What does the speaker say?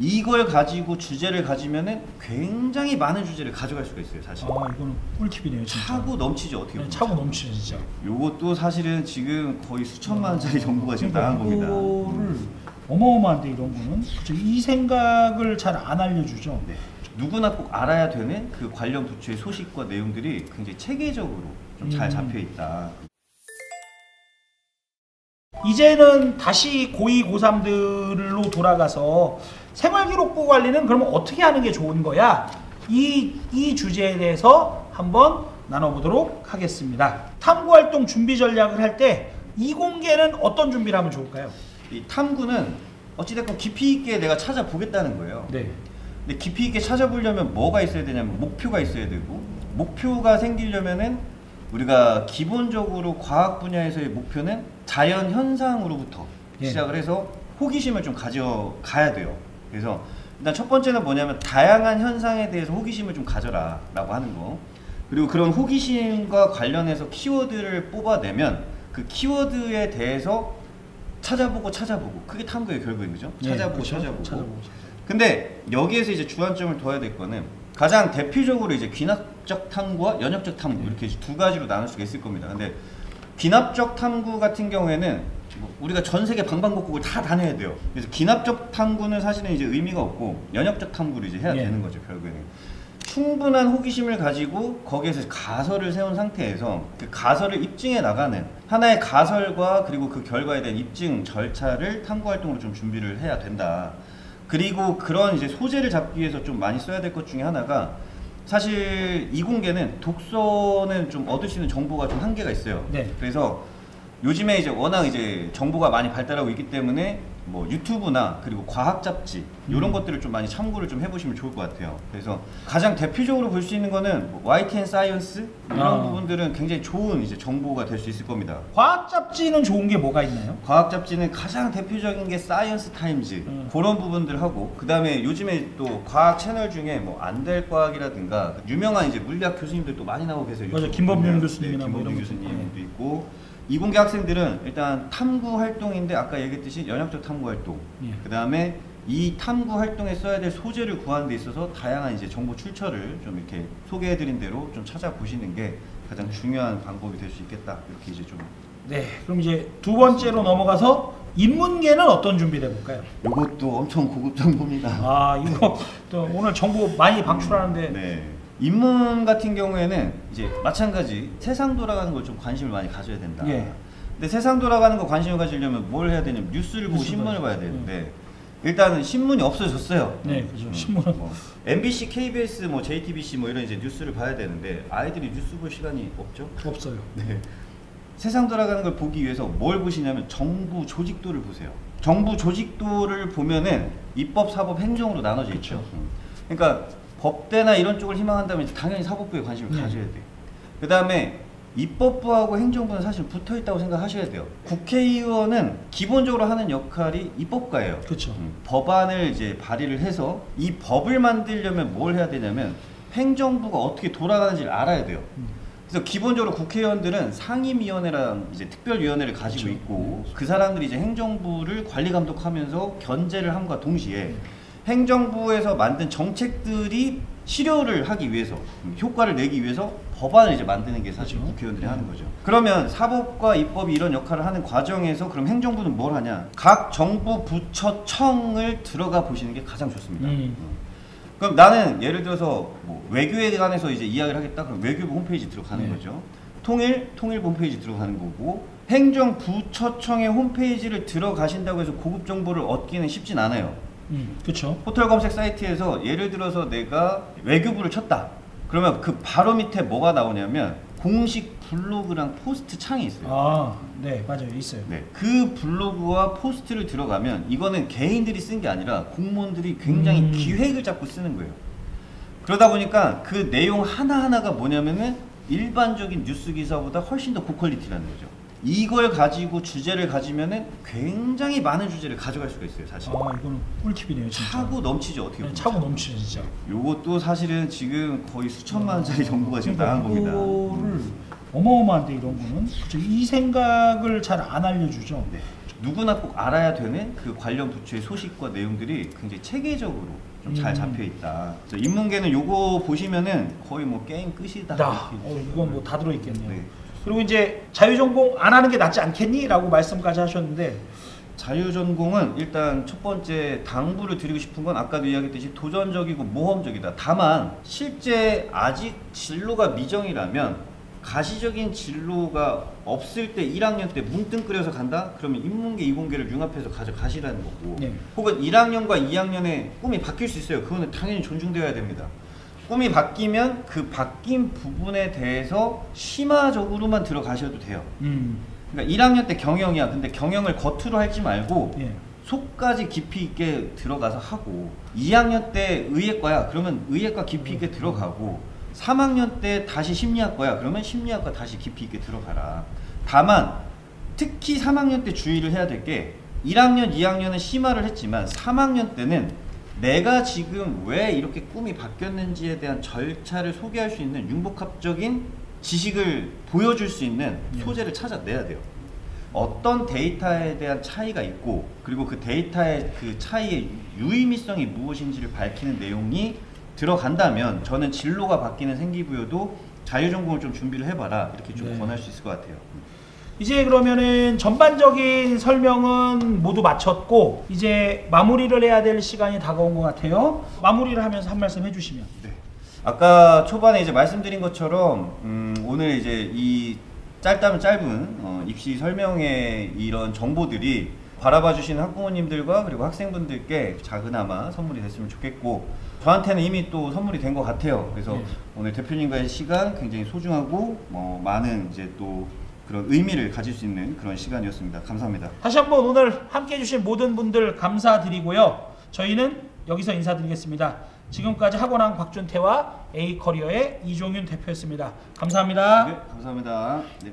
이걸 가지고 주제를 가지면은 굉장히 많은 주제를 가져갈 수가 있어요, 사실. 아, 이거는 꿀팁이네요, 진짜. 차고 넘치죠, 어떻게 보면. 차고 넘치죠, 진짜. 요것도 사실은 지금 거의 수천만 원짜리 정보가 지금 나간 겁니다. 이거를 어마어마한데, 이런 거는. 그렇죠. 이 생각을 잘 안 알려주죠. 네. 누구나 꼭 알아야 되는 그 관련 부처의 소식과 내용들이 굉장히 체계적으로 좀 잘 잡혀 있다. 이제는 다시 고2, 고3들로 돌아가서 생활기록부 관리는 그러면 어떻게 하는 게 좋은 거야? 이 주제에 대해서 한번 나눠보도록 하겠습니다. 탐구활동 준비 전략을 할 때 이공계는 어떤 준비를 하면 좋을까요? 이 탐구는 어찌됐건 깊이 있게 내가 찾아보겠다는 거예요. 네. 근데 깊이 있게 찾아보려면 뭐가 있어야 되냐면 목표가 있어야 되고, 목표가 생기려면은 우리가 기본적으로 과학 분야에서의 목표는 자연 현상으로부터 시작을 해서 호기심을 좀 가져가야 돼요. 그래서 일단 첫 번째는 뭐냐면 다양한 현상에 대해서 호기심을 좀 가져라 라고 하는 거. 그리고 그런 호기심과 관련해서 키워드를 뽑아내면 그 키워드에 대해서 찾아보고 그게 탐구의 결과인 거죠. 찾아보고 찾아보고. 근데 여기에서 이제 주안점을 둬야 될 거는 가장 대표적으로 이제 귀납적 탐구와 연역적 탐구 이렇게 두 가지로 나눌 수가 있을 겁니다. 근데 귀납적 탐구 같은 경우에는 우리가 전 세계 방방곡곡을 다 다녀야 돼요. 그래서 귀납적 탐구는 사실은 이제 의미가 없고 연역적 탐구를 이제 해야 되는 거죠, 결국에는. 충분한 호기심을 가지고 거기에서 가설을 세운 상태에서 그 가설을 입증해 나가는 하나의 가설과 그리고 그 결과에 대한 입증 절차를 탐구 활동으로 좀 준비를 해야 된다. 그리고 그런 이제 소재를 잡기 위해서 좀 많이 써야 될 것 중에 하나가, 사실 이공계는 독서는 좀 얻을 수 있는 정보가 좀 한계가 있어요. 네. 그래서 요즘에 이제 워낙 이제 정보가 많이 발달하고 있기 때문에 뭐 유튜브나 그리고 과학 잡지 이런 것들을 좀 많이 참고를 좀 해보시면 좋을 것 같아요. 그래서 가장 대표적으로 볼 수 있는 거는 뭐 YTN 사이언스 이런 부분들은 굉장히 좋은 이제 정보가 될 수 있을 겁니다. 과학 잡지는 좋은 게 뭐가 있나요? 과학 잡지는 가장 대표적인 게 사이언스 타임즈 그런 부분들 하고, 그 다음에 요즘에 또 과학 채널 중에 뭐 안될 과학이라든가 유명한 이제 물리학 교수님들도 많이 나오고 계세요. 맞아, 김범균 교수님이나 네, 뭐 김범균 이런 교수님도 있고. 이공계 학생들은 일단 탐구 활동인데 아까 얘기했듯이 연역적 탐구 활동, 그 다음에 이 탐구 활동에 써야 될 소재를 구하는 데 있어서 다양한 이제 정보 출처를 좀 이렇게 소개해드린 대로 좀 찾아보시는 게 가장 중요한 방법이 될 수 있겠다, 이렇게 이제 좀. 네, 그럼 이제 두 번째로 넘어가서 인문계는 어떤 준비를 해볼까요? 이것도 엄청 고급 정보입니다. 아, 이거 또 오늘 정보 많이 방출하는데. 네. 인문 같은 경우에는 이제 마찬가지 세상 돌아가는 걸 좀 관심을 많이 가져야 된다. 근데 세상 돌아가는 거 관심을 가지려면 뭘 해야 되냐면 뉴스를 보고 신문을 봐야 되는데 일단은 신문이 없어졌어요. 네, 그죠. 신문은 뭐 MBC, KBS, 뭐 JTBC 뭐 이런 이제 뉴스를 봐야 되는데 아이들이 뉴스 볼 시간이 없죠? 없어요. 네. 세상 돌아가는 걸 보기 위해서 뭘 보시냐면 정부 조직도를 보세요. 정부 조직도를 보면은 입법, 사법, 행정으로 나눠져 있죠. 그러니까 법대나 이런 쪽을 희망한다면 당연히 사법부에 관심을 가져야 돼요. 그 다음에 입법부하고 행정부는 사실 붙어 있다고 생각하셔야 돼요. 국회의원은 기본적으로 하는 역할이 입법가예요. 그렇죠. 법안을 이제 발의를 해서 이 법을 만들려면 뭘 해야 되냐면 행정부가 어떻게 돌아가는지를 알아야 돼요. 그래서 기본적으로 국회의원들은 상임위원회랑 이제 특별위원회를 가지고 있고 그 사람들이 이제 행정부를 관리 감독하면서 견제를 함과 동시에 행정부에서 만든 정책들이 실효를 하기 위해서, 효과를 내기 위해서 법안을 이제 만드는 게 사실 국회의원들이 하는 거죠. 그러면 사법과 입법이 이런 역할을 하는 과정에서 그럼 행정부는 뭘 하냐? 각 정부 부처청을 들어가 보시는 게 가장 좋습니다. 그럼 나는 예를 들어서 뭐 외교에 관해서 이제 이야기를 하겠다. 그럼 외교부 홈페이지 들어가는 거죠. 통일부 홈페이지 들어가는 거고, 행정부처청의 홈페이지를 들어가신다고 해서 고급 정보를 얻기는 쉽진 않아요. 그렇죠. 포털 검색 사이트에서 예를 들어서 내가 외교부를 쳤다. 그러면 그 바로 밑에 뭐가 나오냐면 공식 블로그랑 포스트 창이 있어요. 아, 네, 맞아요, 있어요. 네, 그 블로그와 포스트를 들어가면 이거는 개인들이 쓴 게 아니라 공무원들이 굉장히 기획을 잡고 쓰는 거예요. 그러다 보니까 그 내용 하나하나가 뭐냐면은 일반적인 뉴스 기사보다 훨씬 더 고퀄리티라는 거죠. 이걸 가지고 주제를 가지면은 굉장히 많은 주제를 가져갈 수가 있어요, 사실. 아, 이거는 꿀팁이네요, 진짜. 차고 넘치죠, 어떻게 보면. 차고 넘치죠, 진짜. 요것도 사실은 지금 거의 수천만 원짜리 정보가 지금 나간 겁니다. 이거를 어마어마한데, 이런 거는. 그렇죠. 이 생각을 잘 안 알려주죠. 네. 누구나 꼭 알아야 되는 그 관련 부처의 소식과 내용들이 굉장히 체계적으로 좀 잘 잡혀 있다. 그래서 인문계는 요거 보시면은 거의 뭐 게임 끝이다. 이건 뭐 다 들어있겠네요. 네. 그리고 이제 자유전공 안 하는 게 낫지 않겠니? 라고 말씀까지 하셨는데 자유전공은 일단 첫 번째 당부를 드리고 싶은 건 아까도 이야기했듯이 도전적이고 모험적이다. 다만 실제 아직 진로가 미정이라면 가시적인 진로가 없을 때 1학년 때 뭉뚱그려서 간다? 그러면 인문계, 이공계를 융합해서 가시라는 거고 네. 혹은 1학년과 2학년에 꿈이 바뀔 수 있어요. 그거는 당연히 존중되어야 됩니다. 꿈이 바뀌면 그 바뀐 부분에 대해서 심화적으로만 들어가셔도 돼요. 그러니까 1학년 때 경영이야. 근데 경영을 겉으로 할지 말고 예. 속까지 깊이 있게 들어가서 하고 2학년 때 의예과야. 그러면 의예과 깊이 있게 들어가고 3학년 때 다시 심리학과야. 그러면 심리학과 다시 깊이 있게 들어가라. 다만 특히 3학년 때 주의를 해야 될 게 1학년, 2학년은 심화를 했지만 3학년 때는 내가 지금 왜 이렇게 꿈이 바뀌었는지에 대한 절차를 소개할 수 있는 융복합적인 지식을 보여줄 수 있는 소재를 찾아내야 돼요. 어떤 데이터에 대한 차이가 있고 그리고 그 데이터의 그 차이의 유의미성이 무엇인지를 밝히는 내용이 들어간다면 저는 진로가 바뀌는 생기부여도 자유전공을 좀 준비를 해봐라 이렇게 좀 권할 수 있을 것 같아요. 이제 그러면은 전반적인 설명은 모두 마쳤고 이제 마무리를 해야 될 시간이 다가온 것 같아요. 마무리를 하면서 한 말씀 해주시면. 네. 아까 초반에 이제 말씀드린 것처럼 오늘 이제 이 짧다면 짧은 입시 설명의 이런 정보들이 바라봐 주시는 학부모님들과 그리고 학생분들께 작은아마 선물이 됐으면 좋겠고 저한테는 이미 또 선물이 된 것 같아요. 그래서 오늘 대표님과의 시간 굉장히 소중하고 많은 이제 또 그런 의미를 가질 수 있는 그런 시간이었습니다. 감사합니다. 다시 한번 오늘 함께 해주신 모든 분들 감사드리고요. 저희는 여기서 인사드리겠습니다. 지금까지 학원왕 박준태와 A커리어의 이종윤 대표였습니다. 감사합니다. 네, 감사합니다. 네.